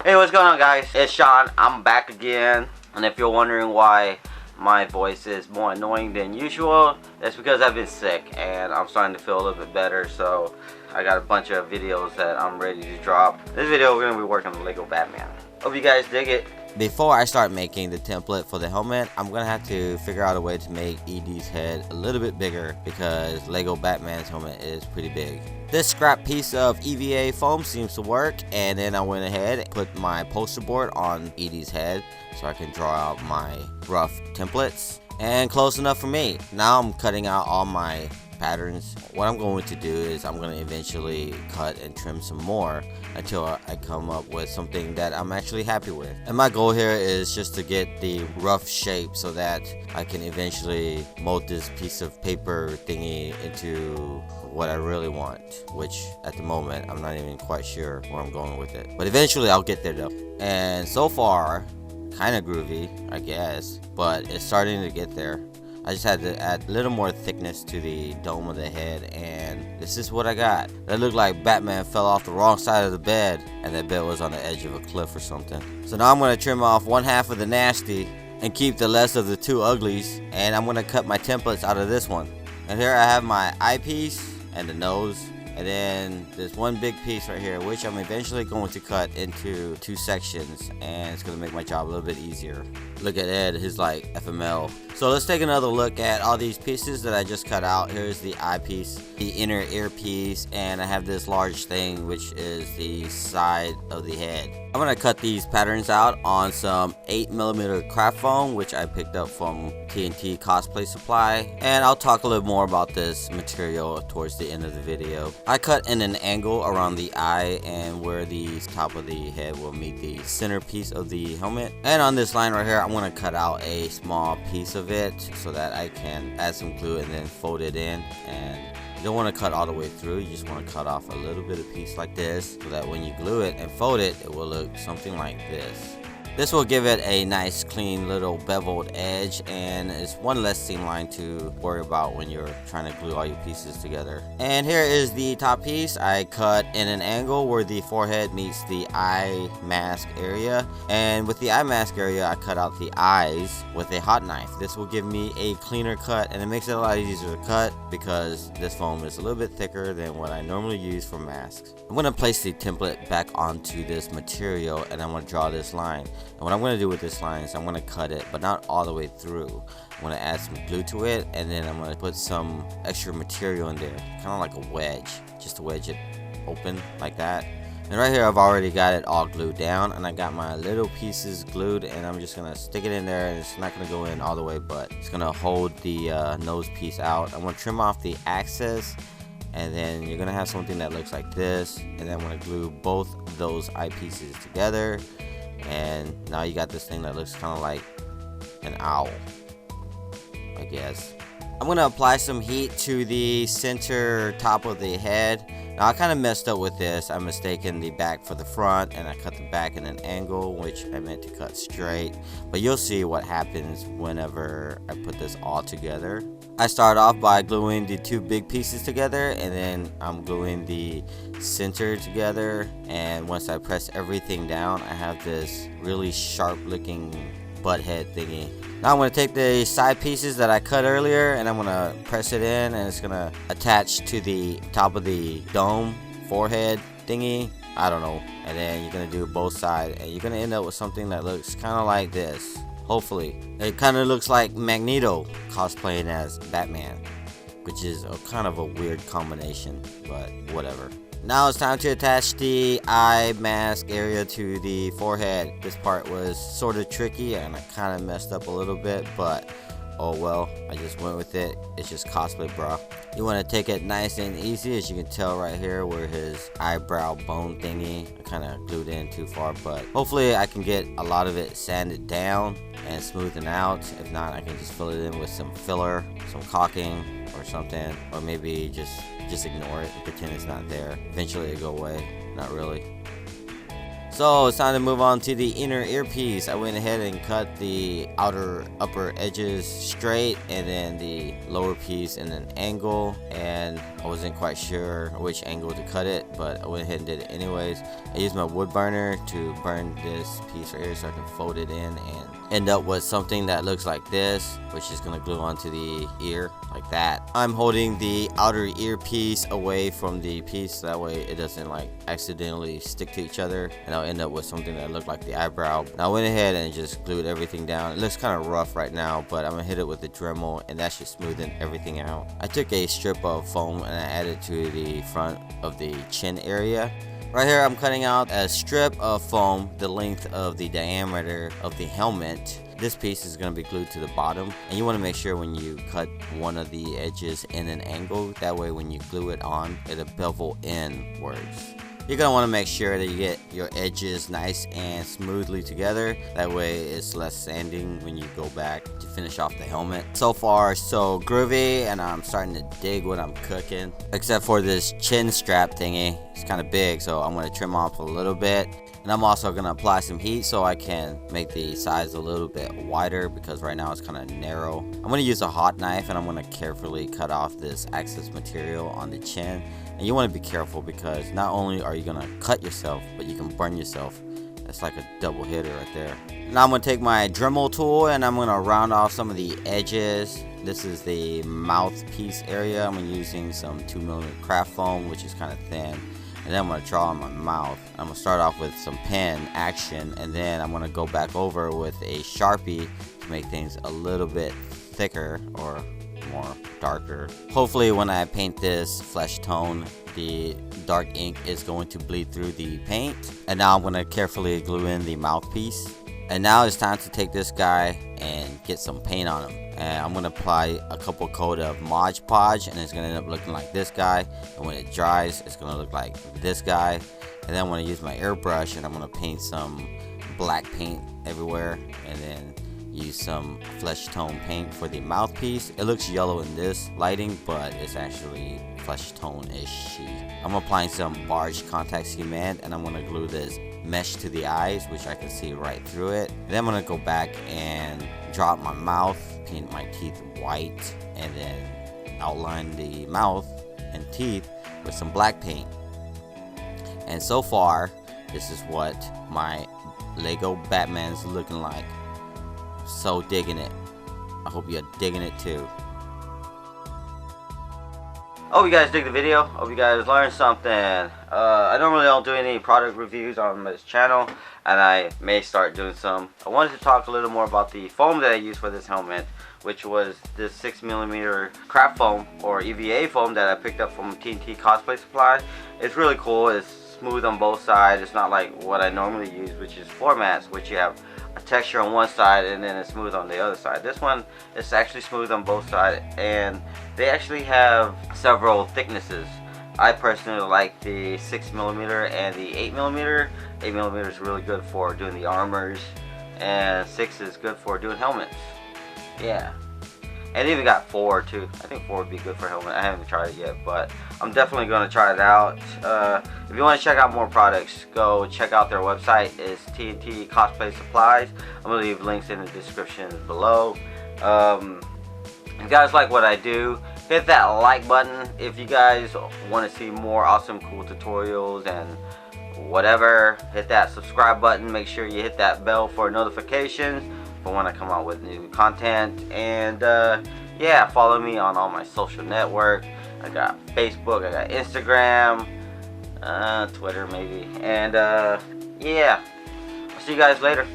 Hey, what's going on, guys? It's Sean. I'm back again. And if you're wondering why my voice is more annoying than usual, that's because I've been sick and I'm starting to feel a little bit better. So I got a bunch of videos that I'm ready to drop. This video we're going to be working on Lego Batman. Hope you guys dig it. Before I start making the template for the helmet, I'm going to have to figure out a way to make Edie's head a little bit bigger because Lego Batman's helmet is pretty big. This scrap piece of EVA foam seems to work, and then I went ahead and put my poster board on Edie's head so I can draw out my rough templates. And close enough for me. Now I'm cutting out all my patterns. What I'm going to do is I'm going to eventually cut and trim some more until I come up with something that I'm actually happy with. And my goal here is just to get the rough shape so that I can eventually mold this piece of paper thingy into what I really want, which at the moment I'm not even quite sure where I'm going with it, but eventually I'll get there though. And so far kind of groovy, I guess, but it's starting to get there. I just had to add a little more thickness to the dome of the head, and this is what I got. That looked like Batman fell off the wrong side of the bed, and that bed was on the edge of a cliff or something. So now I'm going to trim off one half of the nasty and keep the less of the two uglies, and I'm going to cut my templates out of this one. And here I have my eyepiece and the nose, and then there's one big piece right here, which I'm eventually going to cut into two sections, and it's going to make my job a little bit easier. Look at Ed, he's like FML. So let's take another look at all these pieces that I just cut out. Here's the eyepiece, the inner earpiece, and I have this large thing, which is the side of the head. I'm going to cut these patterns out on some 8mm craft foam, which I picked up from TNT Cosplay Supply, and I'll talk a little more about this material towards the end of the video. I cut in an angle around the eye and where the top of the head will meet the center piece of the helmet. And on this line right here, I'm going to cut out a small piece of it so that I can add some glue and then fold it in. And you don't want to cut all the way through, you just want to cut off a little bit of piece like this so that when you glue it and fold it, it will look something like this. This will give it a nice clean little beveled edge, and it's one less seam line to worry about when you're trying to glue all your pieces together. And here is the top piece. I cut in an angle where the forehead meets the eye mask area, and with the eye mask area I cut out the eyes with a hot knife. This will give me a cleaner cut, and it makes it a lot easier to cut because this foam is a little bit thicker than what I normally use for masks. I'm going to place the template back onto this material, and I'm going to draw this line. And what I'm going to do with this line is I'm going to cut it, but not all the way through. I'm going to add some glue to it, and then I'm going to put some extra material in there, kind of like a wedge, just to wedge it open like that. And right here I've already got it all glued down, and I got my little pieces glued, and I'm just going to stick it in there, and it's not going to go in all the way, but it's going to hold the nose piece out. I'm going to trim off the axis, and then you're going to have something that looks like this, and then I'm going to glue both of those eyepieces together. And now you got this thing that looks kind of like an owl, I guess. I'm going to apply some heat to the center top of the head. Now I kind of messed up with this. I mistaken the back for the front, and I cut the back in an angle, which I meant to cut straight. But you'll see what happens whenever I put this all together. I start off by gluing the two big pieces together, and then I'm gluing the center together. And once I press everything down, I have this really sharp looking butt head thingy. Now I'm going to take the side pieces that I cut earlier, and I'm going to press it in, and it's going to attach to the top of the dome forehead thingy. I don't know. And then you're going to do both sides, and you're going to end up with something that looks kind of like this. Hopefully. It kind of looks like Magneto cosplaying as Batman, which is kind of a weird combination, but whatever. Now it's time to attach the eye mask area to the forehead. This part was sort of tricky, and I kind of messed up a little bit, but oh well, I just went with it. It's just cosplay, bro. You want to take it nice and easy, as you can tell right here where his eyebrow bone thingy, I kind of glued in too far, but hopefully I can get a lot of it sanded down and smoothen out. If not, I can just fill it in with some filler, some caulking or something, or maybe just ignore it and pretend it's not there. Eventually it'll go away. Not really. So it's time to move on to the inner earpiece. I went ahead and cut the upper edges straight, and then the lower piece in an angle, and I wasn't quite sure which angle to cut it, but I went ahead and did it anyways. I used my wood burner to burn this piece right here so I can fold it in and end up with something that looks like this, which is gonna glue onto the ear like that. I'm holding the outer earpiece away from the piece so that way it doesn't like accidentally stick to each other, and I'll end up with something that looked like the eyebrow. Now I went ahead and just glued everything down. It looks kind of rough right now, but I'm gonna hit it with the Dremel and that should smoothen everything out. I took a strip of foam and I added to the front of the chin area. Right here I'm cutting out a strip of foam the length of the diameter of the helmet. This piece is going to be glued to the bottom, and you want to make sure when you cut one of the edges in an angle, that way when you glue it on, it'll bevel inwards. You're going to want to make sure that you get your edges nice and smoothly together. That way it's less sanding when you go back to finish off the helmet. So far so groovy, and I'm starting to dig what I'm cooking. Except for this chin strap thingy. It's kind of big, so I'm going to trim off a little bit. And I'm also going to apply some heat so I can make the size a little bit wider, because right now it's kind of narrow. I'm going to use a hot knife and I'm going to carefully cut off this excess material on the chin. And you want to be careful because not only are you going to cut yourself, but you can burn yourself. That's like a double hitter right there. Now I'm going to take my Dremel tool and I'm going to round off some of the edges. This is the mouthpiece area. I'm using some 2mm craft foam, which is kind of thin. And then I'm going to draw on my mouth. I'm going to start off with some pen action, and then I'm going to go back over with a Sharpie to make things a little bit thicker or more darker. Hopefully when I paint this flesh tone, the dark ink is going to bleed through the paint. And now I'm going to carefully glue in the mouthpiece. And now it's time to take this guy and get some paint on him. And I'm going to apply a couple coat of Mod Podge, and it's going to end up looking like this guy. And when it dries, it's going to look like this guy. And then I'm going to use my airbrush and I'm going to paint some black paint everywhere, and then use some flesh tone paint for the mouthpiece. It looks yellow in this lighting, but it's actually flesh tone-ish. I'm applying some barge contact cement, and I'm going to glue this mesh to the eyes, which I can see right through it. And then I'm going to go back and draw out my mouth, paint my teeth white, and then outline the mouth and teeth with some black paint. And so far, this is what my Lego Batman's looking like. So digging it. I hope you're digging it too. Hope you guys dig the video. Hope you guys learned something. I normally don't do any product reviews on this channel, and I may start doing some. I wanted to talk a little more about the foam that I used for this helmet, which was this 6mm craft foam or EVA foam that I picked up from TNT Cosplay Supply. It's really cool. It's smooth on both sides. It's not like what I normally use, which is floor mats, which you have a texture on one side and then it's smooth on the other side. This one is actually smooth on both sides, and they actually have several thicknesses. I personally like the 6mm and the 8mm. 8mm is really good for doing the armors, and 6 is good for doing helmets. Yeah. And even got 4 too. I think 4 would be good for a helmet. I haven't tried it yet, but I'm definitely going to try it out. If you want to check out more products, go check out their website. It's TNT Cosplay Supplies. I'm going to leave links in the description below. If you guys like what I do, hit that like button. If you guys want to see more awesome cool tutorials and whatever, hit that subscribe button. Make sure you hit that bell for notifications for when I come out with new content. And yeah, follow me on all my social network. I got Facebook, I got Instagram, Twitter maybe, and yeah, I'll see you guys later.